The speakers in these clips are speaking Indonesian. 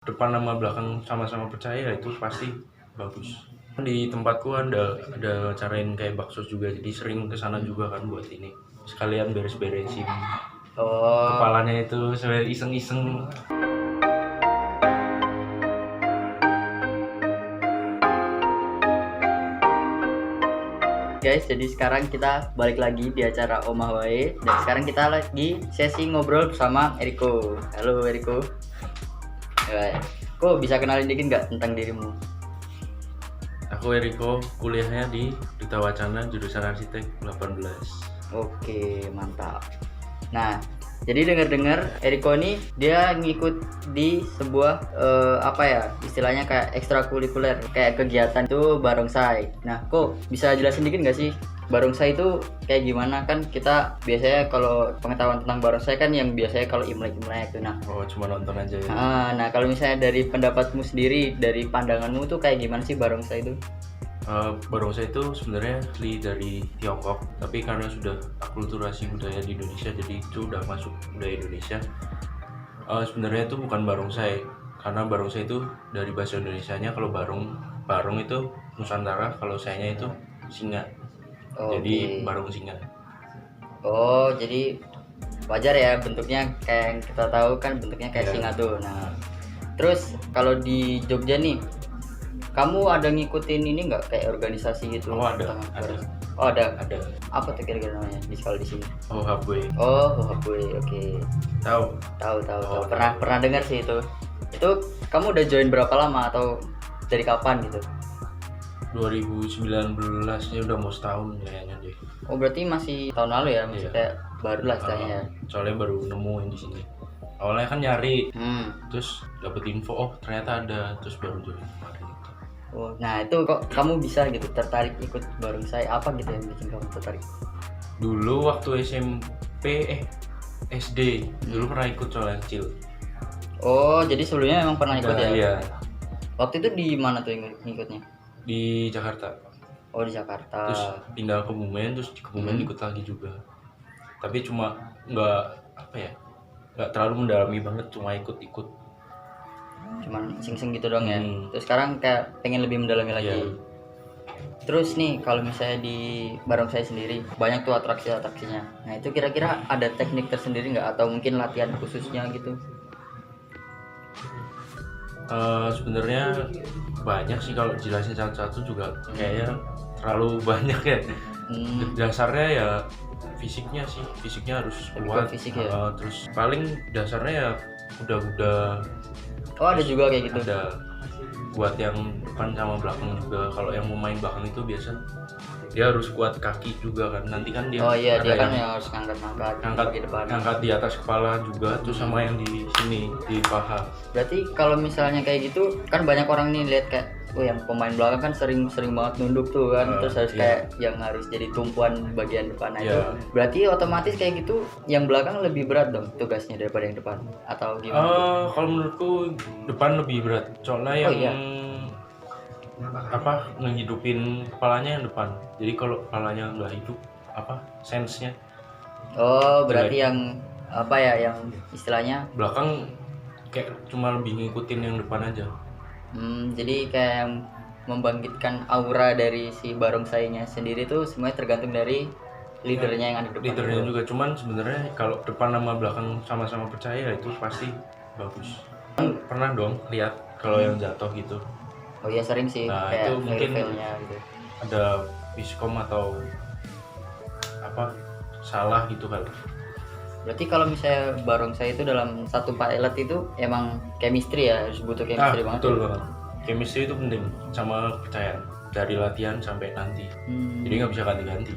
depan sama belakang sama-sama percaya itu pasti bagus. Di tempatku ada carain kayak bakso juga, jadi sering kesana juga kan buat ini sekalian beres-beresin kepalanya itu saya iseng-iseng. Guys, jadi sekarang kita balik lagi di acara Omah Wae. Dan sekarang kita lagi sesi ngobrol bersama Eriko. Halo Eriko. Ya, kok bisa kenalin dikit nggak tentang dirimu? Aku Eriko, kuliahnya di Duta Wacana jurusan Arsitek 18. Oke, mantap. Nah, jadi dengar-dengar Eriko ini dia ngikut di sebuah apa ya, istilahnya kayak ekstrakurikuler, kayak kegiatan itu barongsai. Nah, kok bisa jelasin dikit nggak sih barongsai itu kayak gimana? Kan kita biasanya kalau pengetahuan tentang barongsai kan yang biasanya kalau Imlek-Imlek tuh. Nah, Cuma nonton aja ya. nah kalau misalnya dari pendapatmu sendiri, dari pandanganmu tuh kayak gimana sih barongsai itu? Barongsai itu sebenarnya asli dari Tiongkok, tapi karena sudah akulturasi budaya di Indonesia, jadi itu udah masuk budaya Indonesia. Sebenarnya itu bukan barongsai, karena barongsai itu dari bahasa Indonesianya, kalau barong itu Nusantara, kalau sayanya itu singa. Jadi barong singa. Oh, jadi wajar ya bentuknya kayak yang kita tahu kan bentuknya kayak singa tuh. Nah, terus kalau di Jogja nih, kamu ada ngikutin ini nggak kayak organisasi gitu? Ada. Oh ada. Ada. Apa tuh kira-kira namanya di sekolah di sini? HB. Oh HB, oke. Tahu? Tahu. Pernah dengar sih itu. Itu kamu udah join berapa lama atau dari kapan gitu? 2019 ya, udah mau setahun kayaknya deh. Oh berarti masih tahun lalu ya, masih kayak baru lah istilahnya ya. Soalnya baru nemuin di sini. Awalnya kan nyari, terus dapet info, oh ternyata ada, terus baru join kemarin. Oh, nah itu kok kamu bisa gitu tertarik ikut barongsai, apa gitu yang bikin kamu tertarik? Dulu waktu SD dulu pernah ikut soalnya kecil. Oh jadi sebelumnya memang pernah ikut ya? Iya. Waktu itu di mana tuh ngikutnya? Di Jakarta. Oh di Jakarta. Terus pindah ke Kebumen, terus di Kebumen ikut lagi juga. Tapi cuma nggak terlalu mendalami banget, cuma ikut-ikut. Cuman sing-sing gitu dong ya. Terus sekarang kayak pengen lebih mendalami lagi. Yeah. Terus nih kalau misalnya di barongsai sendiri banyak tuh atraksinya. Nah itu kira-kira ada teknik tersendiri nggak atau mungkin latihan khususnya gitu? Sebenarnya banyak sih, kalau jelasin satu-satu juga kayaknya terlalu banyak ya. Dasarnya ya fisiknya harus kuat. Fisik ya. Terus paling dasarnya ya kuda-kuda. Oh ada juga kayak gitu. Ada buat yang depan sama belakang juga. Kalau yang mau main belakang itu biasa dia harus kuat kaki juga kan. Nanti kan dia dia kan yang harus ngangkat di atas kepala juga, terus sama yang di sini di paha. Berarti kalau misalnya kayak gitu kan banyak orang nih lihat kayak yang pemain belakang kan sering banget nunduk tuh kan, terus harus kayak yang harus jadi tumpuan bagian depan itu. Berarti otomatis kayak gitu yang belakang lebih berat dong tugasnya daripada yang depan atau gimana? Kalau menurutku depan lebih berat, soalnya ngehidupin kepalanya yang depan. Jadi kalau kepalanya nggak hidup, sense-nya. Oh berarti yang yang istilahnya belakang kayak cuma lebih ngikutin yang depan aja. Jadi kayak yang membangkitkan aura dari si barongsainya sendiri tuh semuanya tergantung dari leadernya yang ada di depan. Leadernya juga, cuman sebenarnya kalau depan sama belakang sama-sama percaya itu pasti bagus. Pernah dong lihat kalau yang jatuh gitu. Oh iya sering sih. Nah kayak itu mungkin gitu. Ada miskom atau salah gitu kali. Berarti kalau misalnya barongsai itu dalam satu pilot itu emang chemistry ya, harus butuh chemistry banget. Betul banget. Chemistry itu penting, sama kepercayaan dari latihan sampai nanti. Jadi nggak bisa ganti-ganti.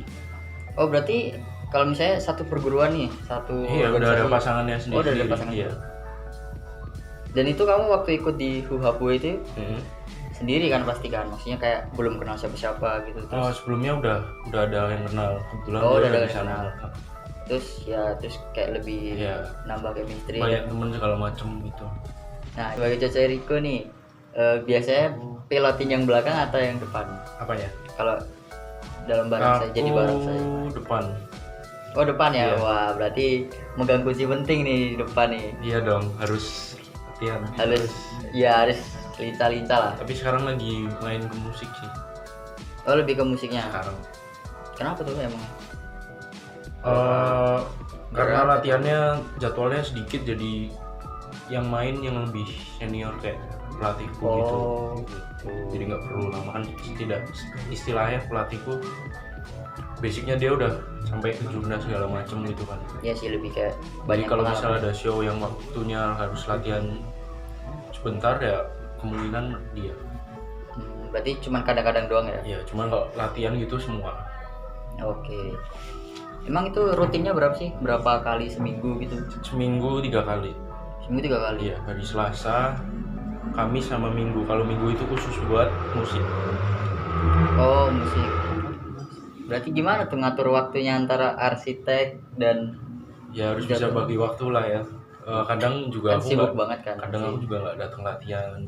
Oh berarti kalau misalnya satu perguruan nih, udah ada pasangannya sendiri. Oh udah ada pasangan. Iya. Dan itu kamu waktu ikut di Huhabu itu sendiri kan pasti kan, maksudnya kayak belum kenal siapa-siapa gitu. Sebelumnya udah ada yang kenal, kebetulan udah ada di sana. Terus kayak lebih nambah chemistry, banyak temen segala macem gitu. Nah sebagai Coach Eriko nih, biasanya pilotin yang belakang atau yang depan? Apanya? Kalau dalam barongsai, jadi barongsai depan. Oh depan ya? Wah berarti megang kunci penting nih di depan nih. Iya dong, harus latihan. harus lincah-lincah lah. Tapi sekarang lagi main ke musik sih Oh, lebih ke musiknya. sekarang. Kenapa tuh emang? Karena Berat. latihannya jadwalnya sedikit, jadi yang main yang lebih senior kayak pelatihku gitu. Jadi nggak perlu lama kan, tidak istilahnya pelatihku basicnya dia udah sampai ke jurnas segala macem gitu kan. Ya sih, lebih kayak Jadi banyak kalau pengalaman. misalnya ada show yang waktunya harus latihan sebentar ya kemungkinan dia. Berarti cuman kadang-kadang doang ya? Ya cuman kalau latihan gitu semua. Oke. Emang itu rutinnya berapa sih? Berapa kali seminggu gitu? Seminggu 3 kali. Seminggu 3 kali? Iya, hari Selasa, Kamis sama Minggu. Kalau Minggu itu khusus buat musik. Oh, musik. Berarti gimana tuh ngatur waktunya antara arsitek dan Ya harus bisa bagi waktu lah ya. Kadang juga kan aku sibuk nggak, banget kan? kadang aku juga nggak datang latihan.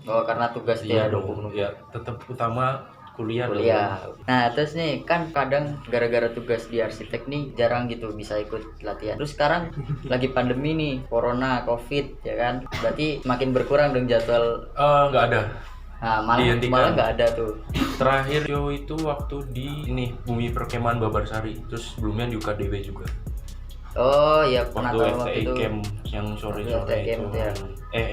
Oh, karena tugas dia Iya dong. numpuk-numpuk. Ya tetap utama kuliah. Kuliah. Nah, terus nih kan kadang gara-gara tugas di arsitek nih jarang gitu bisa ikut latihan. Terus sekarang lagi pandemi nih, corona, covid ya kan. Berarti makin berkurang dong jadwal. Nggak ada. Nah, malah Dihentikan. nggak ada tuh. Terakhir show itu waktu di ini Bumi Perkemahan Babarsari. Terus sebelumnya di UKDW juga. Oh, ya pernah Waktu tahu waktu FTI itu. Camp yang sore-sore FTI Camp itu. itu ya.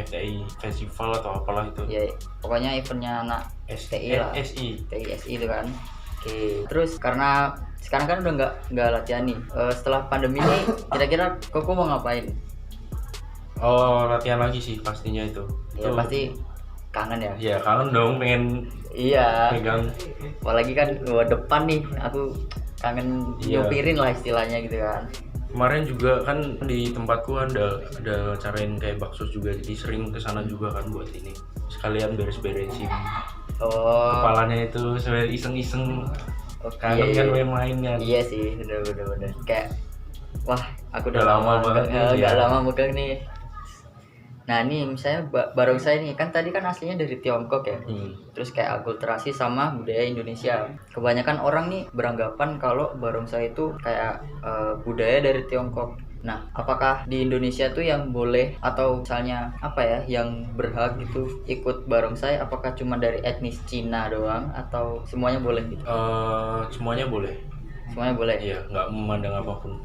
FTI Festival atau apalah itu. Ya, pokoknya eventnya anak STI lah. SI. TISI itu kan. Oke. Terus karena sekarang kan udah nggak latihan nih. Setelah pandemi ini kira-kira Koko mau ngapain? Oh, latihan lagi sih pastinya itu. Ya Itu- pasti kangen ya. Ya kangen dong, pengen Iya. pegang. Apalagi kan gua depan nih, aku kangen Iya. nyopirin lah istilahnya gitu kan. Kemarin juga kan di tempatku ada acarain kayak bakso juga, jadi sering kesana juga kan buat ini. Sekalian beres-beresin Oh. kepalanya itu, sambil iseng-iseng. Oke. Kangen kan main-mainnya. Iya sih, bener. Kayak wah, aku Udah lama banget nih, nggak ya. lama megang nih. Nah, nih misalnya barongsai nih, kan tadi kan aslinya dari Tiongkok ya. Terus kayak akulturasi sama budaya Indonesia. Kebanyakan orang nih beranggapan kalau barongsai itu kayak budaya dari Tiongkok. Nah, apakah di Indonesia tuh yang boleh atau misalnya apa ya, yang berhak gitu ikut barongsai, apakah cuma dari etnis Cina doang atau semuanya boleh gitu? Semuanya boleh. Semuanya boleh. Iya, nggak memandang apapun.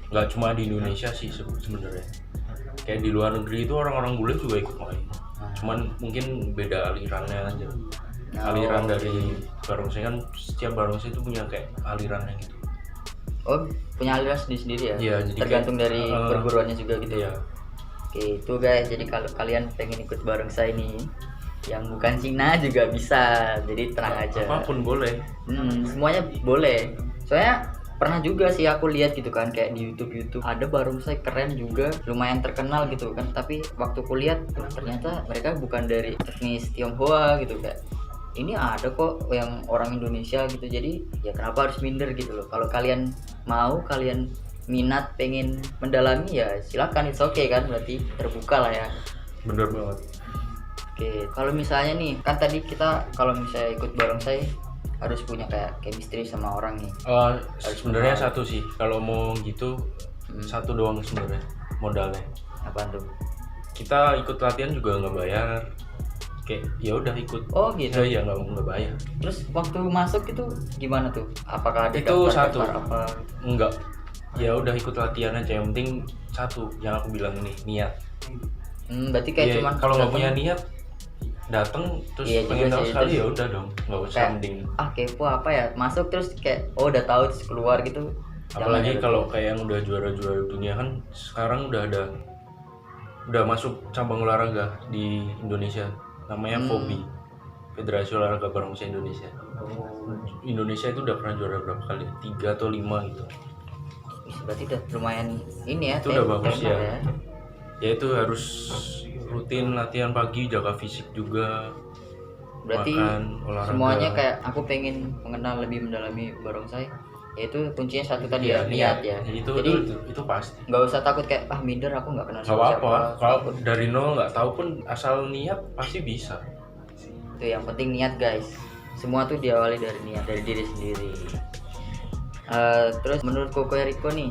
Nggak cuma di Indonesia sih sebenarnya. Kayak di luar negeri itu orang-orang bule juga ikut main. Cuman mungkin beda alirannya aja. Aliran dari barongsai kan, setiap barongsai itu punya kayak alirannya gitu. Oh, punya aliran sendiri-sendiri ya? Iya, jadi tergantung kayak, dari perguruannya juga gitu Iya. Oke, itu guys. Jadi kalau kalian pengen ikut barongsai nih yang bukan Cina juga bisa. Jadi tenang aja. Apapun boleh. Semuanya boleh. Soalnya pernah juga sih aku lihat gitu kan, kayak di YouTube ada barongsai keren juga, lumayan terkenal gitu kan. Tapi waktu kulihat ternyata mereka bukan dari etnis Tionghoa gitu, kayak ini ada kok yang orang Indonesia gitu. Jadi ya kenapa harus minder gitu loh. Kalau kalian mau, kalian minat pengen mendalami ya silakan, it's okay kan, berarti terbuka lah ya. Bener banget. Oke, kalau misalnya nih kan tadi kita kalau misalnya ikut barongsai harus punya kayak chemistry sama orang nih. Sebenarnya satu sih, kalau mau gitu satu doang sebenarnya modalnya. Apaan tuh? Kita ikut latihan juga nggak bayar. Kayak ya udah ikut. Oh gitu. Ya nggak bayar. Terus waktu masuk itu gimana tuh? Apakah ada Itu satu. apa? Enggak. Ya udah ikut latihan aja. Yang penting satu yang aku bilang ini, niat. Berarti kayak Ya, cuman kalau nggak datang, punya niat datang terus Iya pengen juga tahu sih, sekali terus ya udah dong, nggak usah kayak mending. kepo apa ya, masuk terus kayak oh udah tahu terus keluar gitu. Apalagi Jangan ya, kalau kayak yang udah juara-juara dunia kan sekarang udah masuk cabang olahraga di Indonesia, namanya FOBI, Federasi Olahraga Barongsai Indonesia. Indonesia itu udah pernah juara berapa kali? 3 atau 5 gitu. berarti udah lumayan ini ya. Itu udah bagus tenar ya. Ya itu harus rutin latihan pagi, jaga fisik juga. Berarti makan, olahraga. semuanya kayak aku pengen mengenal lebih mendalami barongsai, yaitu kuncinya satu tadi Iya, ya, niat ya. Itu, Jadi itu pasti. nggak usah takut kayak minder aku nggak kenal Nggak apa-apa. Kalau takut. dari nol nggak tahu pun asal niat pasti bisa. Itu yang penting niat guys. Semua tuh diawali dari niat, dari diri sendiri. Terus menurut Koko Eriko nih,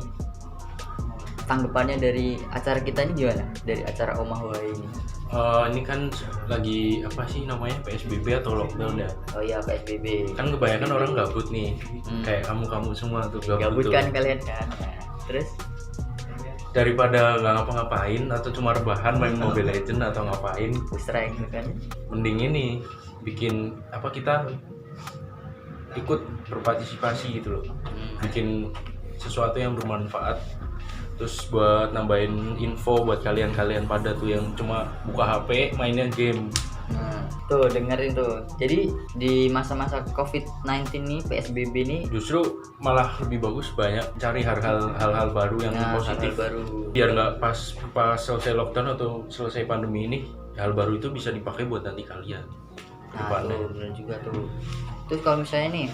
tanggapannya dari acara kita ini gimana? Dari acara Omah Wai ini? Ini kan lagi apa sih namanya PSBB atau lockdown ya? Oh iya, PSBB. Kan kebanyakan orang gabut nih, kayak kamu semua tuh gabut Gabut tuh. kan kalian kan. Nah, terus Daripada nggak ngapa-ngapain atau cuma rebahan main Mobile Legend atau ngapain, push rank kan. mending ini bikin apa, kita ikut berpartisipasi gitu loh, bikin sesuatu yang bermanfaat, terus buat nambahin info buat kalian pada tuh yang cuma buka HP mainnya game. Nah, tuh dengerin tuh. Jadi di masa-masa COVID-19 nih, PSBB nih, Justru malah lebih bagus banyak cari hal-hal baru yang positif, hal baru. biar nggak pas selesai lockdown atau selesai pandemi ini, hal baru itu bisa dipakai buat nanti kalian Nah, depannya. tuh bener juga tuh. Terus kalau misalnya nih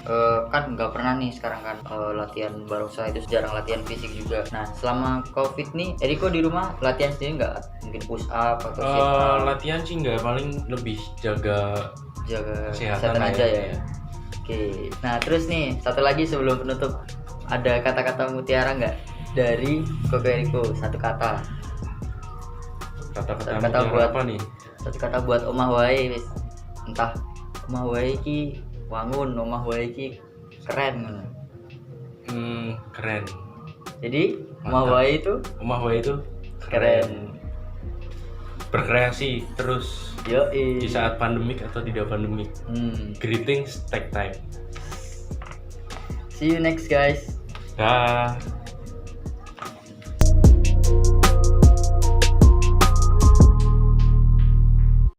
kan nggak pernah nih sekarang kan latihan barongsai, itu jarang latihan fisik juga. Nah, selama COVID nih, Eriko di rumah latihan sendiri nggak? Mungkin push up atau sit up? Latihan sih nggak, paling lebih jaga Jaga kesehatan kesehatan aja ya. ya. Oke. Nah, terus nih satu lagi sebelum penutup, ada kata-kata mutiara nggak dari Koko Eriko? Satu kata. Kata-kata Kata mutiara buat- apa nih? Satu kata buat omah wae wis. Entah omah wae iki wangun, omah wae iki keren. Keren. Jadi omah Mantap. wae itu Omah Wai itu keren. berkreasi terus Yoi. di saat pandemik atau tidak pandemik. Greetings take time. See you next guys. Dah.